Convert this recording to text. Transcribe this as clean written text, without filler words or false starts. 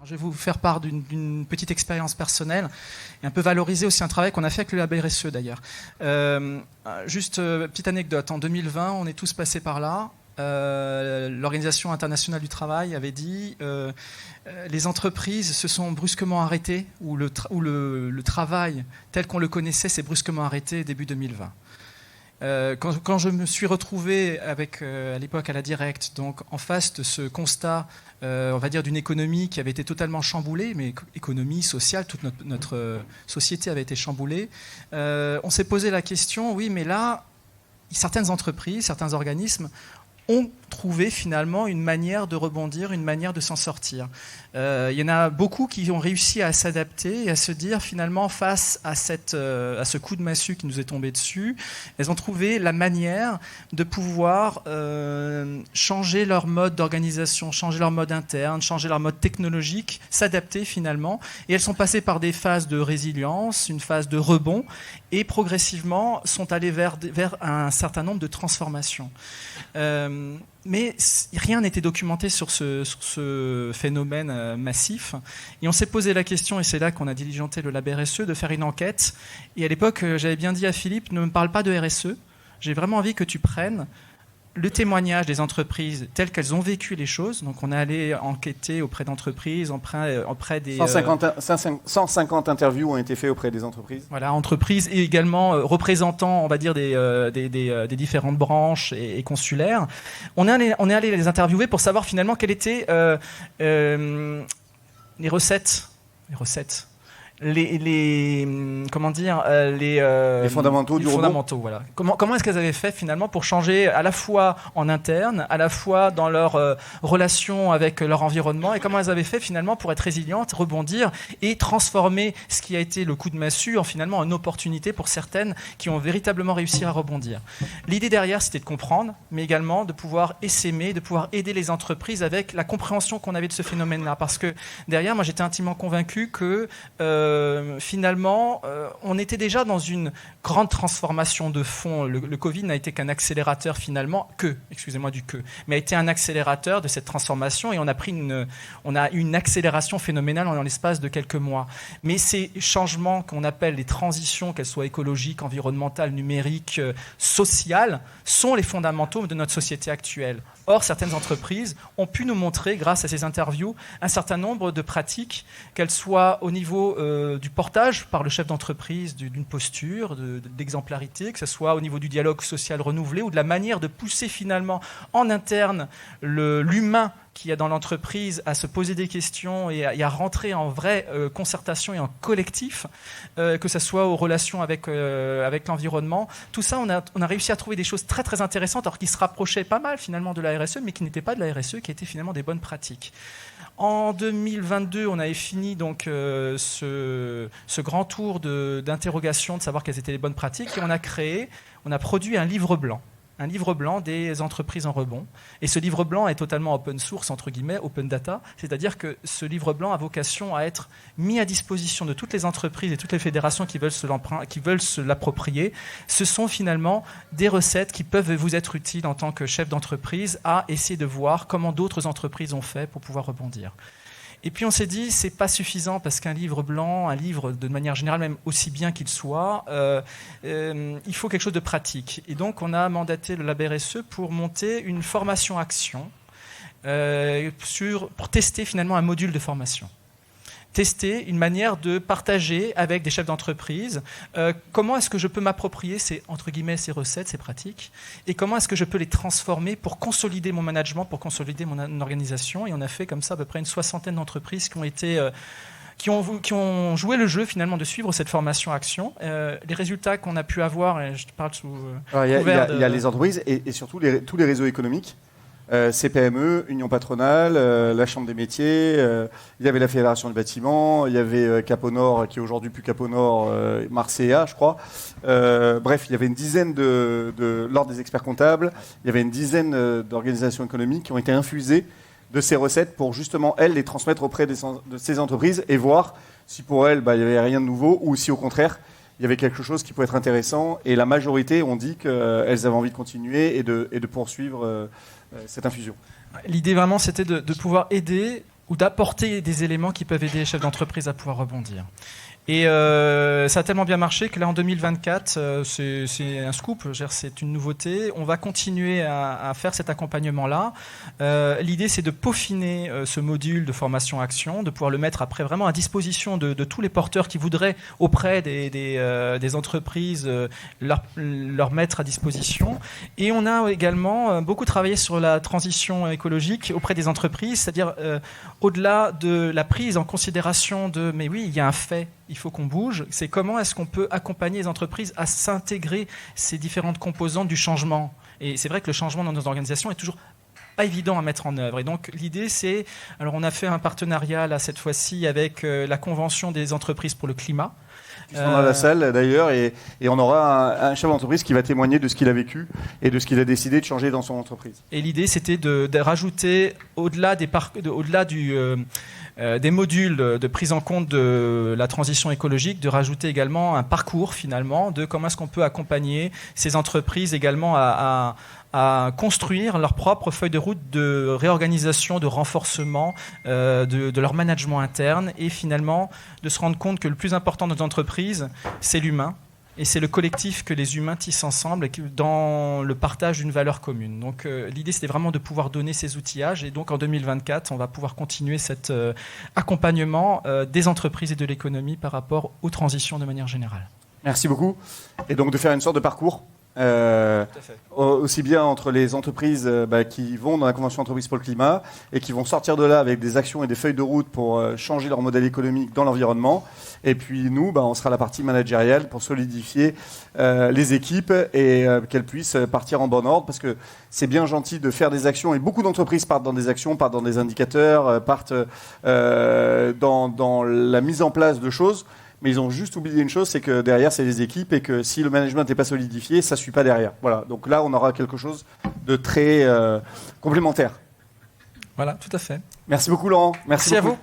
Je vais vous faire part d'une petite expérience personnelle et un peu valoriser aussi un travail qu'on a fait avec le Lab RSE d'ailleurs. Juste petite anecdote, en 2020, on est tous passés par là. L'Organisation internationale du travail avait dit les entreprises se sont brusquement arrêtées, ou le travail tel qu'on le connaissait s'est brusquement arrêté début 2020. Quand je me suis retrouvé avec, à l'époque à la Directe, donc en face de ce constat, on va dire d'une économie qui avait été totalement chamboulée, mais économie sociale, toute notre société avait été chamboulée, on s'est posé la question, oui, mais là, certaines entreprises, certains organismes ont trouvé finalement une manière de rebondir, une manière de s'en sortir. Il y en a beaucoup qui ont réussi à s'adapter et à se dire finalement face à ce coup de massue qui nous est tombé dessus, elles ont trouvé la manière de pouvoir changer leur mode d'organisation, changer leur mode interne, changer leur mode technologique, s'adapter finalement. Et elles sont passées par des phases de résilience, une phase de rebond, et progressivement sont allées vers un certain nombre de transformations. Mais rien n'était documenté sur ce phénomène massif. Et on s'est posé la question, et c'est là qu'on a diligenté le Lab RSE, de faire une enquête. Et à l'époque, j'avais bien dit à Philippe, ne me parle pas de RSE. J'ai vraiment envie que tu prennes le témoignage des entreprises telles qu'elles ont vécu les choses. Donc on est allé enquêter auprès d'entreprises, auprès des... 150 interviews ont été faites auprès des entreprises. Voilà, entreprises et également représentants, on va dire, des différentes branches et consulaires. On est allé les interviewer pour savoir finalement quelles étaient les recettes. Les fondamentaux du rebond. Voilà. Comment est-ce qu'elles avaient fait finalement pour changer à la fois en interne, à la fois dans leur relation avec leur environnement, et comment elles avaient fait finalement pour être résilientes, rebondir et transformer ce qui a été le coup de massue en finalement une opportunité pour certaines qui ont véritablement réussi à rebondir. L'idée derrière, c'était de comprendre, mais également de pouvoir essaimer, de pouvoir aider les entreprises avec la compréhension qu'on avait de ce phénomène-là. Parce que derrière, moi j'étais intimement convaincu que finalement, on était déjà dans une grande transformation de fond. Le Covid n'a été qu'un accélérateur finalement, mais a été un accélérateur de cette transformation, et on a eu une accélération phénoménale dans l'espace de quelques mois. Mais ces changements qu'on appelle les transitions, qu'elles soient écologiques, environnementales, numériques, sociales, sont les fondamentaux de notre société actuelle. Or, certaines entreprises ont pu nous montrer, grâce à ces interviews, un certain nombre de pratiques, qu'elles soient au niveau du portage par le chef d'entreprise d'une posture, d'exemplarité, que ce soit au niveau du dialogue social renouvelé, ou de la manière de pousser finalement en interne l'humain qu'il y a dans l'entreprise à se poser des questions et à rentrer en vraie concertation et en collectif, que ce soit aux relations avec l'environnement. Tout ça, on a réussi à trouver des choses très très intéressantes, alors qui se rapprochaient pas mal finalement de la RSE, mais qui n'étaient pas de la RSE, qui étaient finalement des bonnes pratiques. En 2022, on avait fini donc ce grand tour d'interrogation, de savoir quelles étaient les bonnes pratiques, et on a produit un livre blanc des entreprises en rebond. Et ce livre blanc est totalement open source, entre guillemets, open data, c'est-à-dire que ce livre blanc a vocation à être mis à disposition de toutes les entreprises et toutes les fédérations qui veulent se l'approprier. Ce sont finalement des recettes qui peuvent vous être utiles en tant que chef d'entreprise à essayer de voir comment d'autres entreprises ont fait pour pouvoir rebondir. Et puis on s'est dit, c'est pas suffisant, parce qu'un livre blanc, un livre de manière générale, même aussi bien qu'il soit, il faut quelque chose de pratique. Et donc on a mandaté le Lab RSE pour monter une formation action pour tester finalement un module de formation. Tester une manière de partager avec des chefs d'entreprise comment est-ce que je peux m'approprier ces recettes, ces pratiques, et comment est-ce que je peux les transformer pour consolider mon management, pour consolider mon organisation. Et on a fait comme ça à peu près une 60aine d'entreprises qui ont joué le jeu finalement de suivre cette formation action. Les résultats qu'on a pu avoir, et je te parle sous couvert Il y a les entreprises et surtout tous les réseaux économiques. CPME, Union patronale, la Chambre des métiers, il y avait la Fédération du bâtiment, il y avait Caponor, qui est aujourd'hui plus Caponor, Marseilla, je crois. Bref, il y avait une dizaine l'ordre des experts comptables, il y avait une dizaine d'organisations économiques qui ont été infusées de ces recettes pour justement, elles, les transmettre auprès de ces entreprises et voir si pour elles, il n'y avait rien de nouveau, ou si au contraire, il y avait quelque chose qui pouvait être intéressant. Et la majorité ont dit qu'elles avaient envie de continuer et de poursuivre cette infusion. L'idée vraiment, c'était de pouvoir aider ou d'apporter des éléments qui peuvent aider les chefs d'entreprise à pouvoir rebondir. Et ça a tellement bien marché que là, en 2024, c'est un scoop, c'est une nouveauté. On va continuer à faire cet accompagnement-là. L'idée, c'est de peaufiner ce module de formation-action, de pouvoir le mettre après vraiment à disposition de tous les porteurs qui voudraient, auprès des entreprises, leur mettre à disposition. Et on a également beaucoup travaillé sur la transition écologique auprès des entreprises, c'est-à-dire au-delà de la prise en considération de « mais oui, il y a un fait ». Il faut qu'on bouge, c'est comment est-ce qu'on peut accompagner les entreprises à s'intégrer ces différentes composantes du changement. Et c'est vrai que le changement dans nos organisations est toujours pas évident à mettre en œuvre. Et donc l'idée c'est, alors on a fait un partenariat là cette fois-ci avec la Convention des entreprises pour le climat. Ils sont dans la salle d'ailleurs et on aura un chef d'entreprise qui va témoigner de ce qu'il a vécu et de ce qu'il a décidé de changer dans son entreprise. Et l'idée c'était de rajouter au-delà des modules de prise en compte de la transition écologique, de rajouter également un parcours finalement de comment est-ce qu'on peut accompagner ces entreprises également à construire leur propre feuille de route de réorganisation, de renforcement de leur management interne et finalement de se rendre compte que le plus important de nos entreprises, c'est l'humain. Et c'est le collectif que les humains tissent ensemble dans le partage d'une valeur commune. Donc l'idée, c'était vraiment de pouvoir donner ces outillages. Et donc en 2024, on va pouvoir continuer cet accompagnement des entreprises et de l'économie par rapport aux transitions de manière générale. Merci beaucoup. Et donc de faire une sorte de parcours. Aussi bien entre les entreprises qui vont dans la Convention entreprise pour le climat et qui vont sortir de là avec des actions et des feuilles de route pour changer leur modèle économique dans l'environnement. Et puis nous, on sera la partie managériale pour solidifier les équipes et qu'elles puissent partir en bon ordre, parce que c'est bien gentil de faire des actions et beaucoup d'entreprises partent dans des actions, partent dans des indicateurs, partent dans la mise en place de choses. Mais ils ont juste oublié une chose, c'est que derrière, c'est les équipes et que si le management n'est pas solidifié, ça ne suit pas derrière. Voilà. Donc là, on aura quelque chose de très complémentaire. Voilà, tout à fait. Merci beaucoup, Laurent. Merci à vous.